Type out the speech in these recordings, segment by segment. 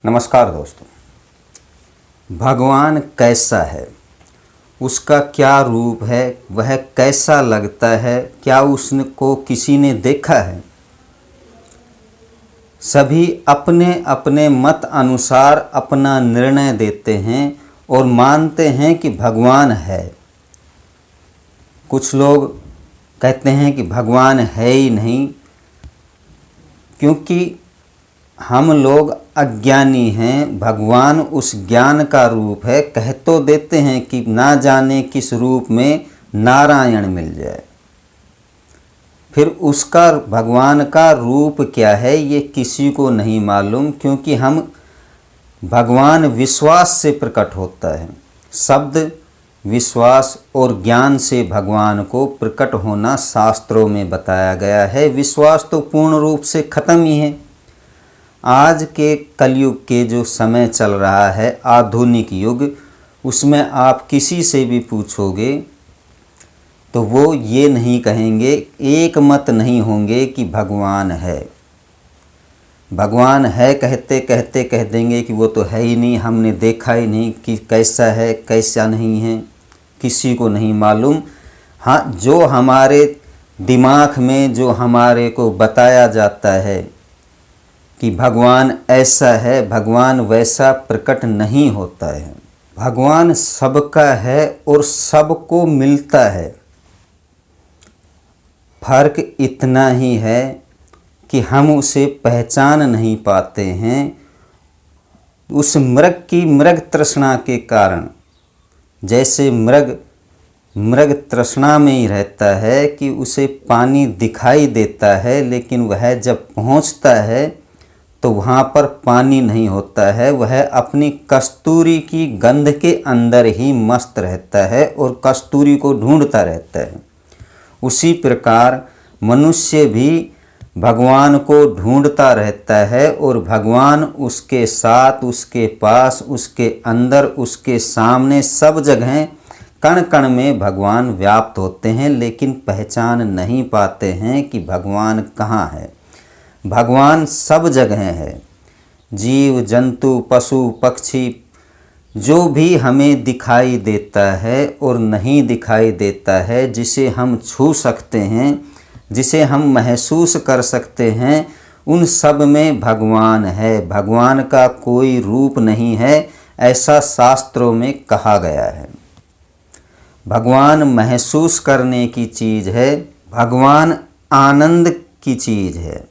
नमस्कार दोस्तों। भगवान कैसा है, उसका क्या रूप है, वह कैसा लगता है, क्या उसको किसी ने देखा है? सभी अपने अपने मत अनुसार अपना निर्णय देते हैं और मानते हैं कि भगवान है। कुछ लोग कहते हैं कि भगवान है ही नहीं, क्योंकि हम लोग अज्ञानी हैं। भगवान उस ज्ञान का रूप है। कह तो देते हैं कि ना जाने किस रूप में नारायण मिल जाए, फिर उसका भगवान का रूप क्या है ये किसी को नहीं मालूम, क्योंकि हम भगवान विश्वास से प्रकट होता है। शब्द विश्वास और ज्ञान से भगवान को प्रकट होना शास्त्रों में बताया गया है। विश्वास तो पूर्ण रूप से खत्म ही है। आज के कलयुग के जो समय चल रहा है, आधुनिक युग, उसमें आप किसी से भी पूछोगे तो वो ये नहीं कहेंगे, एक मत नहीं होंगे कि भगवान है। भगवान है कहते कहते कह देंगे कि वो तो है ही नहीं, हमने देखा ही नहीं कि कैसा है कैसा नहीं है, किसी को नहीं मालूम। हाँ, जो हमारे दिमाग में जो हमारे को बताया जाता है कि भगवान ऐसा है, भगवान वैसा प्रकट नहीं होता है। भगवान सबका है और सबको मिलता है। फर्क इतना ही है कि हम उसे पहचान नहीं पाते हैं। उस मृग की मृग तृष्णा के कारण, जैसे मृग तृष्णा में ही रहता है कि उसे पानी दिखाई देता है, लेकिन वह जब पहुंचता है तो वहाँ पर पानी नहीं होता है। वह अपनी कस्तूरी की गंध के अंदर ही मस्त रहता है और कस्तूरी को ढूंढता रहता है। उसी प्रकार मनुष्य भी भगवान को ढूंढता रहता है और भगवान उसके साथ, उसके पास, उसके अंदर, उसके सामने, सब जगह कण कण में भगवान व्याप्त होते हैं, लेकिन पहचान नहीं पाते हैं कि भगवान कहाँ है। भगवान सब जगह है। जीव जंतु पशु पक्षी जो भी हमें दिखाई देता है और नहीं दिखाई देता है, जिसे हम छू सकते हैं, जिसे हम महसूस कर सकते हैं, उन सब में भगवान है। भगवान का कोई रूप नहीं है, ऐसा शास्त्रों में कहा गया है। भगवान महसूस करने की चीज़ है। भगवान आनंद की चीज़ है।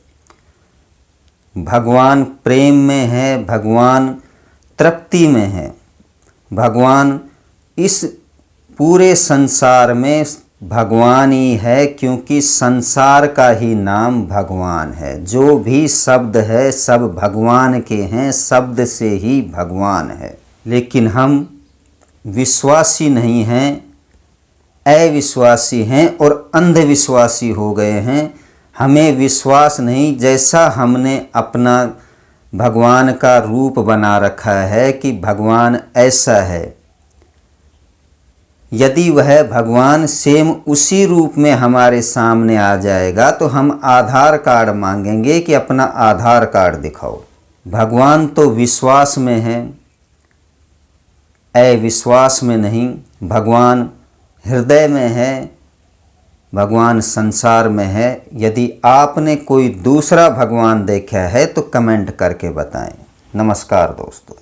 भगवान प्रेम में है, भगवान तृप्ति में है। भगवान इस पूरे संसार में भगवान ही है, क्योंकि संसार का ही नाम भगवान है। जो भी शब्द है सब भगवान के हैं, शब्द से ही भगवान है। लेकिन हम विश्वासी नहीं हैं, अविश्वासी हैं और अंधविश्वासी हो गए हैं। हमें विश्वास नहीं, जैसा हमने अपना भगवान का रूप बना रखा है कि भगवान ऐसा है। यदि वह भगवान सेम उसी रूप में हमारे सामने आ जाएगा तो हम आधार कार्ड मांगेंगे कि अपना आधार कार्ड दिखाओ। भगवान तो विश्वास में है, अविश्वास में नहीं। भगवान हृदय में है, भगवान संसार में है। यदि आपने कोई दूसरा भगवान देखा है तो कमेंट करके बताएं। नमस्कार दोस्तों।